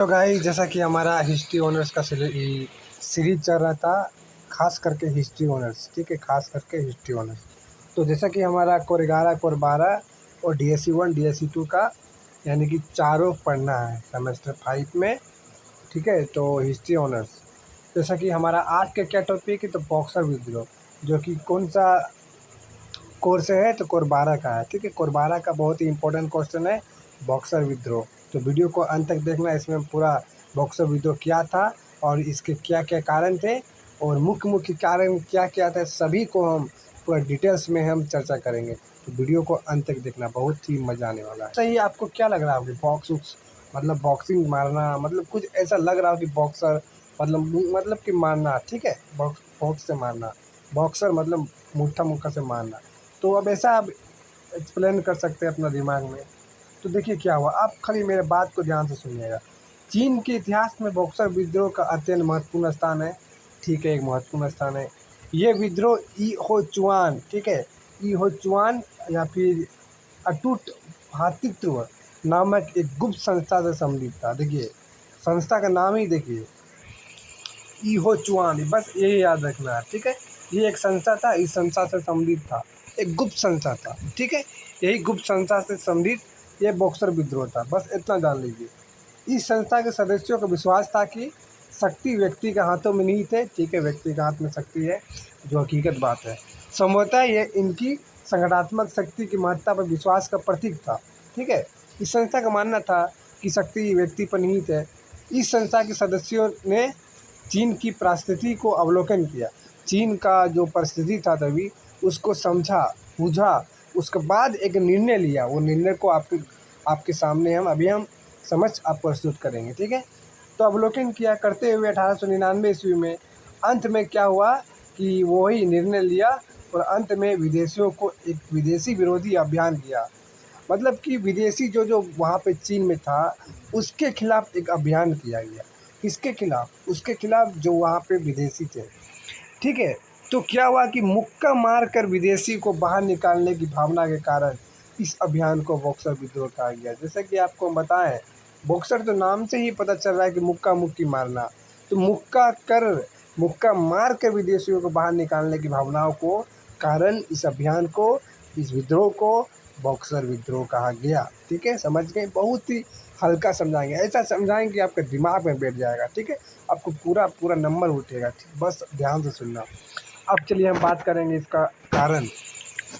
तो गाइस जैसा कि हमारा हिस्ट्री ऑनर्स का सीरीज चल रहा था, खास करके हिस्ट्री ऑनर्स, ठीक है, खास करके हिस्ट्री ऑनर्स। तो जैसा कि हमारा कोर 11 कोर 12 और DSC 1 DSC 2 का यानी कि चारों पढ़ना है सेमेस्टर 5 में, ठीक है। तो हिस्ट्री ऑनर्स जैसा कि हमारा आज का क्या टॉपिक है, तो बॉक्सर विद्रोह, जो कि कौन सा कोर से है, तो कोर 12 का है, ठीक है। कोर 12 का बहुत ही इंपॉर्टेंट क्वेश्चन है बॉक्सर विद्रोह। तो वीडियो को अंत तक देखना, इसमें पूरा बॉक्सर विद्रोह क्या था और इसके क्या क्या कारण थे और मुख्य मुख्य कारण क्या क्या था, सभी को हम पूरा डिटेल्स में हम चर्चा करेंगे। तो वीडियो को अंत तक देखना, बहुत ही मज़ा आने वाला है। सही, आपको क्या लग रहा है कि बॉक्स मतलब बॉक्सिंग मारना, मतलब कुछ ऐसा लग रहा हो कि बॉक्सर मतलब कि मारना, ठीक है, बॉक्स से मारना, बॉक्सर मतलब मुट्ठा मुक्का से मारना। तो अब ऐसा आप एक्सप्लेन कर सकते हैं अपना दिमाग में। तो देखिए क्या हुआ, आप खाली मेरे बात को ध्यान से सुनिएगा। चीन के इतिहास में बॉक्सर विद्रोह का अत्यंत महत्वपूर्ण स्थान है, ठीक है, एक महत्वपूर्ण स्थान है। ये विद्रोह ई हो चुआन, ठीक है, ई हो चुआन या फिर अटूट भ्रातृत्व नामक एक गुप्त संस्था से संबंधित था। देखिए संस्था का नाम ही देखिए, ई हो चुआन, बस यही याद रखना है, ठीक है। ये एक संस्था था, इस संस्था से संबंधित था, एक गुप्त संस्था था, ठीक है। यही गुप्त संस्था से संबंधित ये बॉक्सर विद्रोह था, बस इतना जान लीजिए। इस संस्था के सदस्यों का विश्वास था कि शक्ति व्यक्ति के हाथों में नहीं थे, ठीक है, व्यक्ति के हाथ में शक्ति है, जो हकीकत बात है। संभवतः ये इनकी संगठनात्मक शक्ति की महत्ता पर विश्वास का प्रतीक था, ठीक है। इस संस्था का मानना था कि शक्ति व्यक्ति पर निहित है। इस संस्था के सदस्यों ने चीन की परिस्थिति को अवलोकन किया, चीन का जो परिस्थिति था तभी उसको समझा बूझा, उसके बाद एक निर्णय लिया। वो निर्णय को आपके सामने हम समझ आप प्रस्तुत करेंगे, ठीक है। तो अवलोकन किया करते हुए 1899 ईस्वी में अंत में क्या हुआ कि वही निर्णय लिया और अंत में विदेशियों को एक विदेशी विरोधी अभियान किया। मतलब कि विदेशी जो वहाँ पे चीन में था उसके खिलाफ एक अभियान किया गया। किसके खिलाफ? उसके खिलाफ जो वहाँ पे विदेशी थे, ठीक है। तो क्या हुआ कि मुक्का मार कर विदेशी को बाहर निकालने की भावना के कारण इस अभियान को बॉक्सर विद्रोह कहा गया। जैसे कि आपको हम बताएं, बॉक्सर तो नाम से ही पता चल रहा है कि मुक्का मुक्की मारना। तो मुक्का मार कर विदेशियों को बाहर निकालने की भावनाओं को कारण इस विद्रोह को बॉक्सर विद्रोह कहा गया, ठीक है। समझ गए? बहुत ही हल्का समझाएंगे, ऐसा समझाएंगे कि आपके दिमाग में बैठ जाएगा, ठीक है, आपको पूरा नंबर उठेगा, ठीक, बस ध्यान से सुनना। अब चलिए हम बात करेंगे इसका कारण,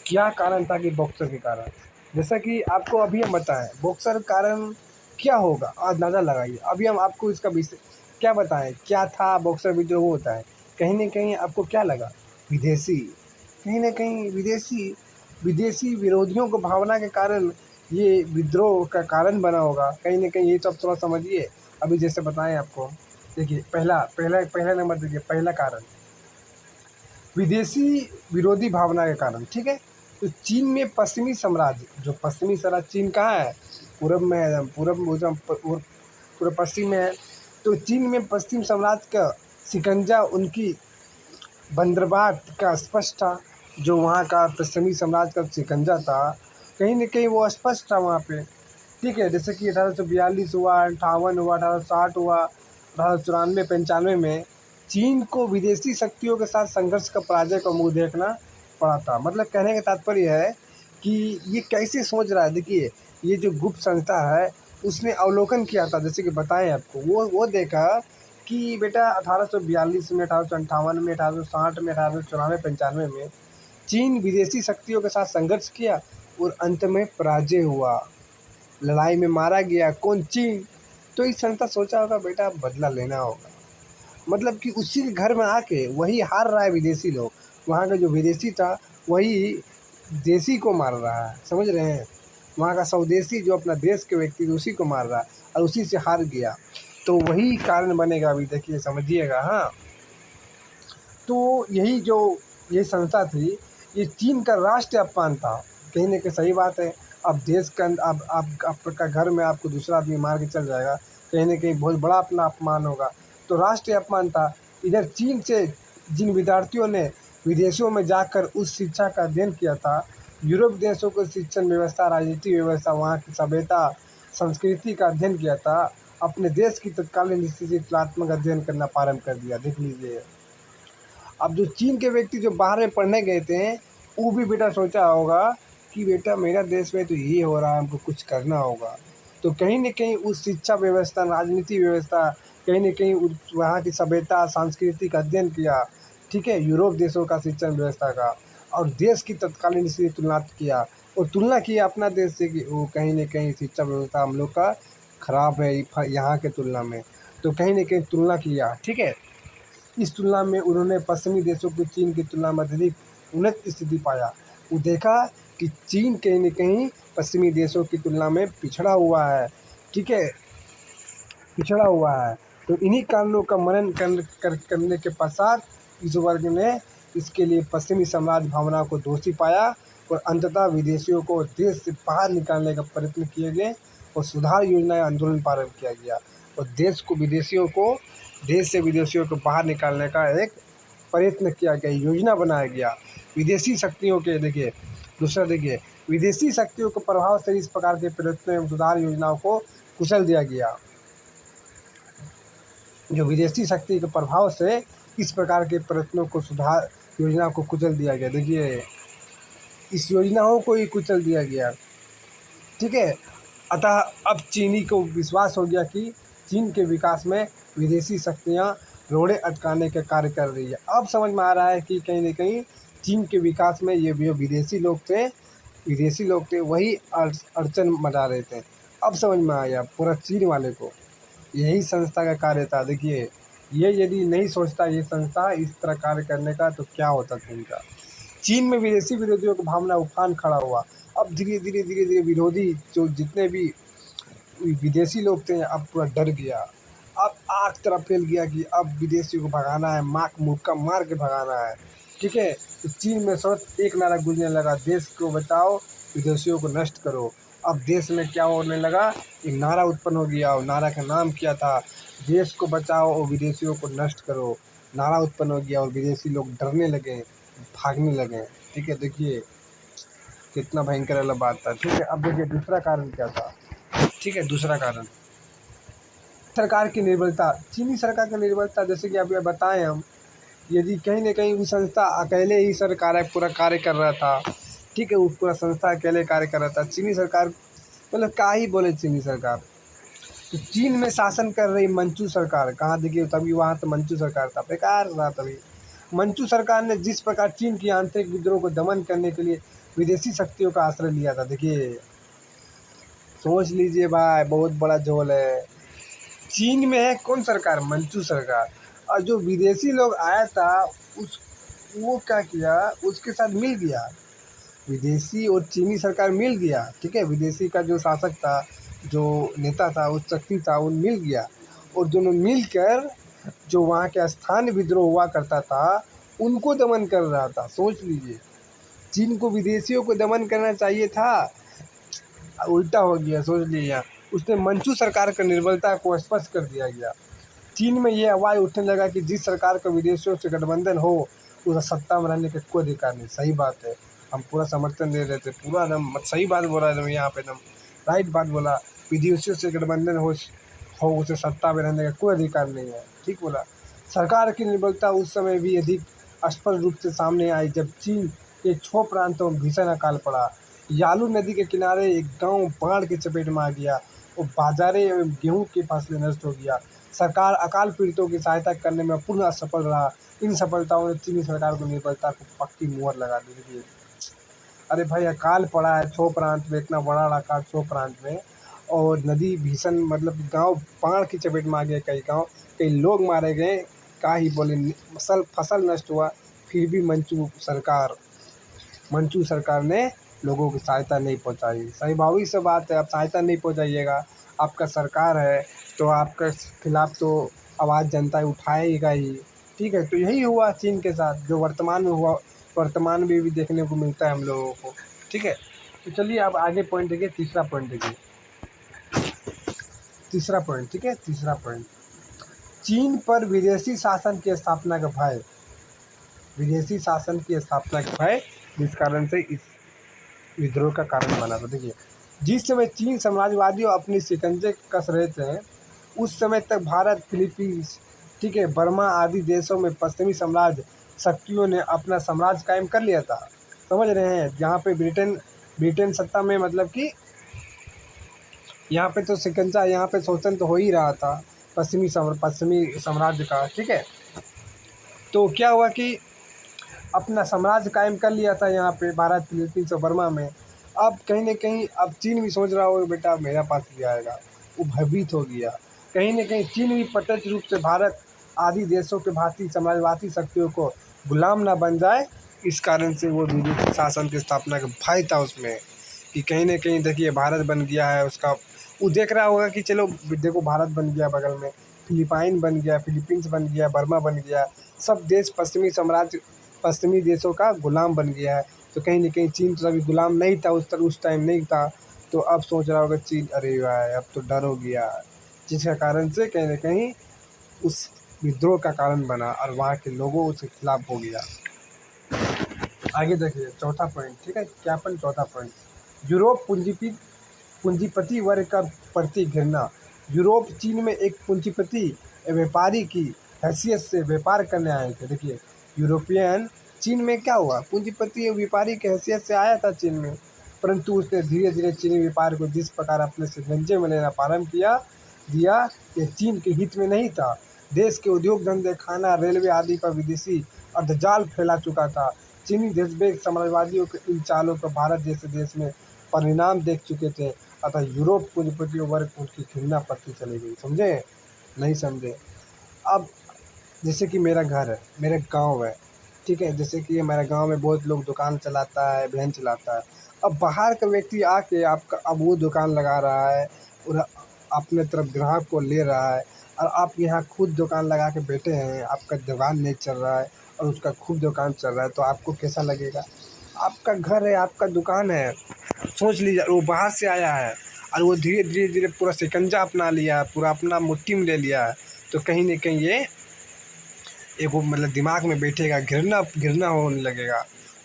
क्या कारण था कि बॉक्सर के कारण। जैसा कि आपको अभी हम बताएं बॉक्सर कारण क्या होगा, अंदाज़ा लगाइए। अभी हम आपको इसका विषय क्या बताएं, क्या था बॉक्सर विद्रोह होता है। कहीं ना कहीं आपको क्या लगा, विदेशी, कहीं ना कहीं विदेशी विरोधियों को भावना के कारण ये विद्रोह का कारण बना होगा, कहीं ना कहीं। ये तो आप थोड़ा समझिए। अभी जैसे बताएं आपको, देखिए पहला नंबर, देखिए पहला कारण विदेशी विरोधी भावना के कारण, ठीक है। तो चीन में पश्चिमी साम्राज्य, जो पश्चिमी साम्राज्य चीन कहाँ है, पूरब में है, पूर्व पश्चिम में है। तो चीन में पश्चिम साम्राज्य का शिकंजा, उनकी बंदरबाट का स्पष्ट था। जो वहाँ का पश्चिमी साम्राज्य का शिकंजा था, कहीं ना कहीं वो स्पष्ट था वहाँ पे, ठीक है। जैसे कि 1842 हुआ, 58 हुआ, 1860 हुआ, 1894 95 में चीन को विदेशी शक्तियों के साथ संघर्ष का पराजय का मुंह देखना पड़ा था। मतलब कहने का तात्पर्य है कि ये कैसे सोच रहा है। देखिए ये जो गुप्त संस्था है उसने अवलोकन किया था, जैसे कि बताएं आपको, वो देखा कि बेटा 1842 में, 1858 में, 1860 में, 1894 95 में चीन विदेशी शक्तियों के साथ संघर्ष किया और अंत में पराजय हुआ, लड़ाई में मारा गया। कौन? चीन। तो इस संस्था सोचा होगा बेटा बदला लेना होगा, मतलब कि उसी के घर में आके वही हार रहा है, विदेशी लोग, वहाँ का जो विदेशी था वही देसी को मार रहा है, समझ रहे हैं। वहाँ का स्वदेशी जो अपना देश के व्यक्ति थे उसी को मार रहा है और उसी से हार गया। तो वही कारण बनेगा, अभी देखिए समझिएगा। हाँ, तो ये संस्था थी, ये चीन का राष्ट्रीय अपमान था, कहीं ना कहीं सही बात है। अब देश के अंदर आपका घर में आपको दूसरा आदमी मार के चल जाएगा, कहीं ना कहीं बहुत बड़ा अपना अपमान होगा। तो राष्ट्रीय अपमान था। इधर चीन से जिन विद्यार्थियों ने विदेशों में जाकर उस शिक्षा का अध्ययन किया था, यूरोप देशों को शिक्षण व्यवस्था, राजनीतिक व्यवस्था, वहाँ की सभ्यता, संस्कृति का अध्ययन किया था, अपने देश की तत्कालीन स्थिति तुलनात्मक अध्ययन करना प्रारंभ कर दिया। देख लीजिए, अब जो चीन के व्यक्ति जो बाहर में पढ़ने गए थे, वो भी बेटा सोचा होगा कि बेटा मेरा देश में तो ये हो रहा है, हमको कुछ करना होगा। तो कहीं न कहीं उस शिक्षा व्यवस्था, राजनीति व्यवस्था, कहीं न कहीं वहाँ की सभ्यता, सांस्कृतिक अध्ययन किया, ठीक है, यूरोप देशों का शिक्षण व्यवस्था का, और देश की तत्कालीन स्थिति तुलना किया और तुलना किया अपना देश से कि वो कहीं न कहीं शिक्षा व्यवस्था हम लोग का खराब है यहाँ के तुलना में। तो कहीं न कहीं तुलना किया, ठीक है। इस तुलना में उन्होंने पश्चिमी देशों को चीन की तुलना में अधिक उन्नत स्थिति पाया। वो देखा कि चीन कहीं न कहीं पश्चिमी देशों की तुलना में पिछड़ा हुआ है, ठीक है, पिछड़ा हुआ है। तो इन्हीं कारणों का मनन करने के पश्चात इस वर्ग ने इसके लिए पश्चिमी साम्राज्य भावना को दोषी पाया और अंततः विदेशियों को देश से बाहर निकालने का प्रयत्न किए गए और सुधार योजना आंदोलन प्रारंभ किया गया और देश से विदेशियों को बाहर निकालने का एक प्रयत्न किया गया, योजना बनाया गया। विदेशी शक्तियों के देखिए, दूसरा देखिए, विदेशी शक्तियों के प्रभाव से इस प्रकार के प्रयत्न एवं सुधार योजनाओं को कुचल दिया गया। जो विदेशी शक्ति के प्रभाव से इस प्रकार के प्रयत्नों को सुधार योजना को कुचल दिया गया। देखिए, इस योजनाओं को ही कुचल दिया गया, ठीक है। अतः अब चीनी को विश्वास हो गया कि चीन के विकास में विदेशी शक्तियां रोड़े अटकाने के कार्य कर रही है। अब समझ में आ रहा है कि कहीं न कहीं चीन के विकास में ये जो विदेशी लोग थे वही अड़चन बना रहे थे। अब समझ में आया पूरा चीन वाले को, यही संस्था का कार्य था। देखिए, ये यदि नहीं सोचता ये संस्था इस तरह कार्य करने का, तो क्या होता चीन का। चीन में विदेशी विरोधियों की भावना उफान खड़ा हुआ। अब धीरे धीरे विरोधी जो जितने भी विदेशी लोग थे, अब पूरा डर गया। अब आग तरफ फैल गया कि अब विदेशियों को भगाना है, मुक्का मार के भगाना है, ठीक है। तो चीन में सिर्फ एक नारा गूंजने लगा, देश को बचाओ, विदेशियों को नष्ट करो। अब देश में क्या होने लगा, एक नारा उत्पन्न हो गया और नारा का नाम क्या था, देश को बचाओ और विदेशियों को नष्ट करो। नारा उत्पन्न हो गया और विदेशी लोग डरने लगे, भागने लगे, ठीक है। देखिए कितना भयंकर वाला बात था, ठीक है। अब देखिए दूसरा कारण क्या था, ठीक है। दूसरा कारण सरकार की निर्बलता, चीनी सरकार की निर्बलता। जैसे कि अभी बताएं हम, यदि कहीं न कहीं वो संस्था अकेले ही पूरा कार्य कर रहा था, ठीक है, वो पूरा संस्था अकेले कार्य कर रहा था। चीनी सरकार मतलब क्या ही बोले, चीनी सरकार तो चीन में शासन कर रही मंचू सरकार, कहाँ देखिए तभी वहाँ तो मंचू सरकार था, बेकार रहा तभी। मंचू सरकार ने जिस प्रकार चीन की आंतरिक विद्रोह को दमन करने के लिए विदेशी शक्तियों का आश्रय लिया था, देखिए सोच लीजिए भाई, बहुत बड़ा झोल है। चीन में है कौन सरकार, मंचू सरकार, और जो विदेशी लोग आया था वो क्या किया, उसके साथ मिल गया, विदेशी और चीनी सरकार मिल गया, ठीक है। विदेशी का जो शासक था, जो नेता था, उस शक्ति था, वो मिल गया और दोनों मिलकर जो वहाँ के स्थानीय विद्रोह हुआ करता था उनको दमन कर रहा था। सोच लीजिए, चीन को विदेशियों को दमन करना चाहिए था, उल्टा हो गया। सोच लीजिए, उसने मंचू सरकार की निर्बलता को स्पष्ट कर दिया गया। चीन में ये आवाज़ उठने लगा कि जिस सरकार का विदेशियों से गठबंधन हो उसे सत्ता में रहने का कोई अधिकार नहीं। सही बात है, हम पूरा समर्थन दे रहे थे, पूरा एकदम सही बात बोला एकदम, यहाँ पे एकदम राइट बात बोला। विदेशियों से गठबंधन हो उसे सत्ता में रहने का कोई अधिकार नहीं है, ठीक बोला। सरकार की निर्बलता उस समय भी अधिक स्पष्ट रूप से सामने आई जब चीन के 6 प्रांतों में भीषण अकाल पड़ा। यालू नदी के किनारे एक गांव बाढ़ की चपेट में आ गया और बाजारें एवं गेहूं की फसलें नष्ट हो गया। सरकार अकाल पीड़ितों की सहायता करने में पूर्ण असफल रहा। इन सफलताओं ने चीनी सरकार को निर्बलता को पक्की मुहर लगा दी। अरे भाई, अकाल पड़ा है 6 प्रांत में, इतना बड़ा अकाल 6 प्रांत में, और नदी भीषण मतलब गांव बाढ़ की चपेट में आ गए, कई लोग मारे गए, क्या ही बोले, फसल नष्ट हुआ। फिर भी मंचू सरकार ने लोगों की सहायता नहीं पहुंचाई। सही भावी से बात है, आप सहायता नहीं पहुंचाइएगा, आपका सरकार है तो आपके खिलाफ तो आवाज़ जनता उठाएगा ही, ठीक है। तो यही हुआ चीन के साथ, जो वर्तमान में हुआ, वर्तमान में भी देखने को मिलता है हम लोगों को, ठीक है। तो चलिए अब आगे पॉइंट देखिए, तीसरा पॉइंट देखिए, तीसरा पॉइंट, ठीक है। तीसरा पॉइंट, चीन पर विदेशी शासन की स्थापना का भय, विदेशी शासन की स्थापना का भय जिस कारण से इस विद्रोह का कारण बना था। देखिए, जिस समय चीन साम्राज्यवादियों अपनी शिकंजे कस रहे थे, उस समय तक भारत, फिलीपींस, ठीक है, बर्मा आदि देशों में पश्चिमी साम्राज्य शक्तियों ने अपना साम्राज्य कायम कर लिया था। समझ रहे हैं? जहाँ पे ब्रिटेन ब्रिटेन सत्ता में, मतलब कि यहाँ पे तो शिकंजा, यहाँ पे शोषण तो हो ही रहा था पश्चिमी साम्राज्य का, ठीक है। तो क्या हुआ कि अपना साम्राज्य कायम कर लिया था यहाँ पे भारत, फिलीपींस और बर्मा में। अब कहीं न कहीं अब चीन भी सोच रहा होगा बेटा मेरा पास भी आएगा, वो भयभीत हो गया। कहीं न कहीं चीन भी प्रत्यक्ष रूप से भारत आदि देशों के भारतीय साम्राज्यवादी शक्तियों को गुलाम ना बन जाए, इस कारण से वो विदेशी शासन की स्थापना का भय था उसमें, कि कहीं न कहीं देखिए भारत बन गया है उसका, वो देख रहा होगा कि चलो देखो भारत बन गया, बगल में फिलिपाइन बन गया, फिलीपींस बन गया, बर्मा बन गया, सब देश पश्चिमी देशों का गुलाम बन गया है। तो कहीं न कहीं चीन तो अभी गुलाम नहीं था उस टाइम नहीं था, तो अब सोच रहा होगा चीन, अरे वाह अब तो डर हो गया, जिसका कारण से कहीं न कहीं उस विद्रोह का कारण बना और वहाँ के लोगों उसके खिलाफ हो गया। आगे देखिए चौथा पॉइंट, ठीक है, क्या पॉइंट, चौथा पॉइंट, यूरोप पूंजीपति वर्ग का प्रति घृणा। यूरोप चीन में एक पूंजीपति व्यापारी की हैसियत से व्यापार करने आए थे। देखिए यूरोपियन चीन में क्या हुआ, पूंजीपति व्यापारी की हैसियत से आया था चीन में, परंतु उसने धीरे धीरे चीनी व्यापार को जिस प्रकार अपने शिकंजे में लेना प्रारंभ दिया, ये चीन के हित में नहीं था। देश के उद्योग धंधे, खाना, रेलवे आदि पर विदेशी अर्धजाल फैला चुका था। चीनी देशभक्त साम्राज्यवादियों के इन चालों को भारत जैसे देश में परिणाम देख चुके थे, अतः यूरोप पूंजीपति वर्ग उनकी घृणा बढ़ती चली गई। समझे? नहीं समझे? अब जैसे कि मेरा घर है, मेरा गांव है, ठीक है, जैसे कि हमारे गांव में बहुत लोग दुकान चलाता है, वैन चलाता है। अब बाहर का व्यक्ति आके आपका अब वो दुकान लगा रहा है और अपने तरफ ग्राहक को ले रहा है, और आप यहाँ खुद दुकान लगा के बैठे हैं, आपका दुकान नहीं चल रहा है और उसका खुद दुकान चल रहा है, तो आपको कैसा लगेगा? आपका घर है, आपका दुकान है, सोच लीजिए, वो बाहर से आया है और वो धीरे धीरे पूरा शिकंजा अपना लिया है, पूरा अपना मुट्ठी में ले लिया है, तो कहीं न कहीं ये एक वो मतलब दिमाग में बैठेगा, घृणा होने लगेगा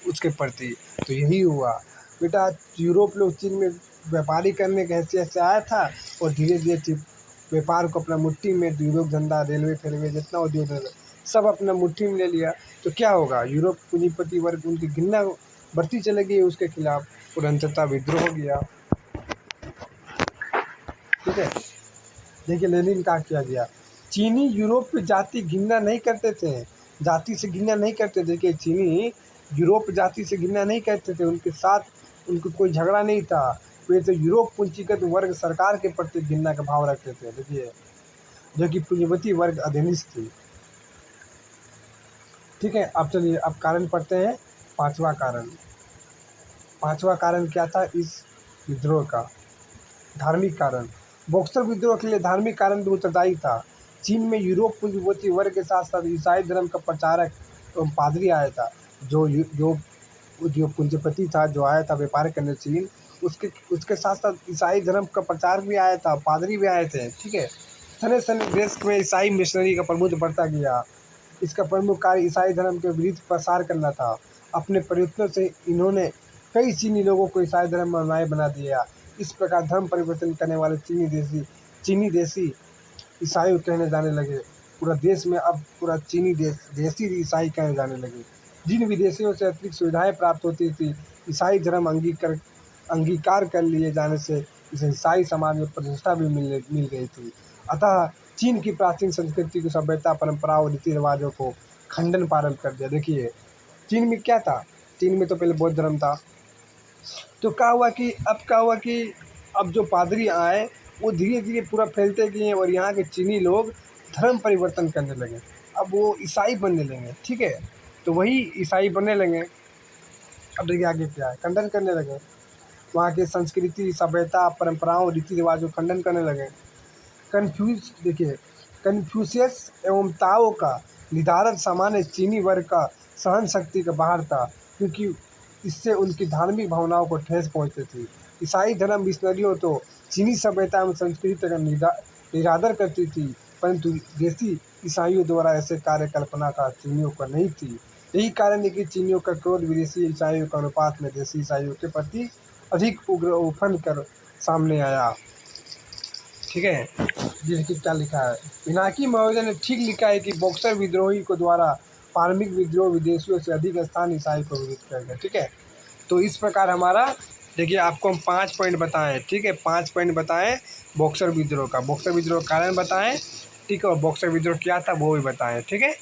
उसके प्रति। तो यही हुआ बेटा, यूरोप लोग चीन में व्यापारी करने की हैसियत से आया था और धीरे धीरे व्यापार को अपना मुट्ठी में, उद्योग धंधा, रेलवे फेलवे जितना उद्योग धंधा सब अपना मुट्ठी में ले लिया। तो क्या होगा, यूरोप पूंजीपति वर्ग उनकी घृणा बढ़ती चलेगी उसके खिलाफ और अंततः विद्रोह हो गया। ठीक है, देखिए लेनिन का किया गया। चीनी यूरोप पे जाति घृणा नहीं करते थे, जाति से घृणा नहीं करते। देखिए चीनी यूरोप जाति से घृणा नहीं करते थे, उनके साथ उनको कोई झगड़ा नहीं था। वे तो यूरोप पूंजीगत वर्ग सरकार के प्रति घृणा का भाव रखते थे। देखिए जो कि पूंजीपति वर्ग अधीनस्थ थी। ठीक है, अब चलिए अब कारण पढ़ते हैं। पांचवा कारण क्या था इस विद्रोह का? धार्मिक कारण। बक्सर विद्रोह के लिए धार्मिक कारण भी उत्तरदायी था। चीन में यूरोप पूंजीपति वर्ग के साथ साथ ईसाई धर्म का प्रचारक एवं पादरी आया था। जो पूंजीपति था, जो आया था व्यापार करने चीन, उसके साथ साथ ईसाई धर्म का प्रचार भी आया था, पादरी भी आए थे। ठीक है, सने सने देश में ईसाई मिशनरी का प्रभुत्व बढ़ता गया। इसका प्रमुख कार्य ईसाई धर्म के विरुद्ध प्रसार करना था। अपने प्रयत्नों से इन्होंने कई चीनी लोगों को ईसाई धर्म में अनुयायी बना दिया। इस प्रकार धर्म परिवर्तन करने वाले चीनी देसी ईसाई कहने जाने लगे। पूरा देश में अब पूरा देसी ईसाई कहने जाने लगे। जिन विदेशियों से अतिरिक्त सुविधाएं प्राप्त होती थी, ईसाई धर्म अंगीकार कर लिए जाने से इसे ईसाई समाज में प्रतिष्ठा भी मिल गई थी। अतः चीन की प्राचीन संस्कृति की सभ्यता, परंपरा और रीति रिवाजों को खंडन प्रारंभ कर दिया। देखिए चीन में क्या था, चीन में तो पहले बौद्ध धर्म था। तो क्या हुआ कि अब जो पादरी आए वो धीरे धीरे पूरा फैलते गए और यहाँ के चीनी लोग धर्म परिवर्तन करने लगे। अब वो ईसाई बनने लगे। ठीक है, तो वही ईसाई बनने लगे। अब देखिए आगे क्या है, खंडन करने लगे। वहाँ की संस्कृति, सभ्यता, परंपराओं, रीति रिवाजों खंडन करने लगे। कन्फ्यूशियस एवं ताओ का निर्धारण सामान्य चीनी वर्ग का सहन शक्ति के बाहर था, क्योंकि इससे उनकी धार्मिक भावनाओं को ठेस पहुँचती थी। ईसाई धर्म मिशनरियों तो चीनी सभ्यता एवं संस्कृति का निरादर करती थी, परंतु देसी ईसाइयों द्वारा ऐसे कार्यकल्पना का चीनियों को नहीं थी। यही कारण है कि चीनियों का क्रोध विदेशी ईसाइयों के अनुपात में देसी ईसाइयों के प्रति अधिक उग्र उफन कर सामने आया। ठीक है, जैसे कि क्या लिखा है, पिनाकी महोदय ने ठीक लिखा है कि बॉक्सर विद्रोही को द्वारा प्रारंभिक विद्रोह विदेशियों से अधिक स्थान ईसाई को विदित किया गया। ठीक है, तो इस प्रकार हमारा देखिए आपको हम 5 पॉइंट बताएं। ठीक है, 5 पॉइंट बताएं बॉक्सर विद्रोह का, बॉक्सर विद्रोह का कारण बताएं। ठीक है, और बॉक्सर विद्रोह क्या था वो भी बताएं। ठीक है।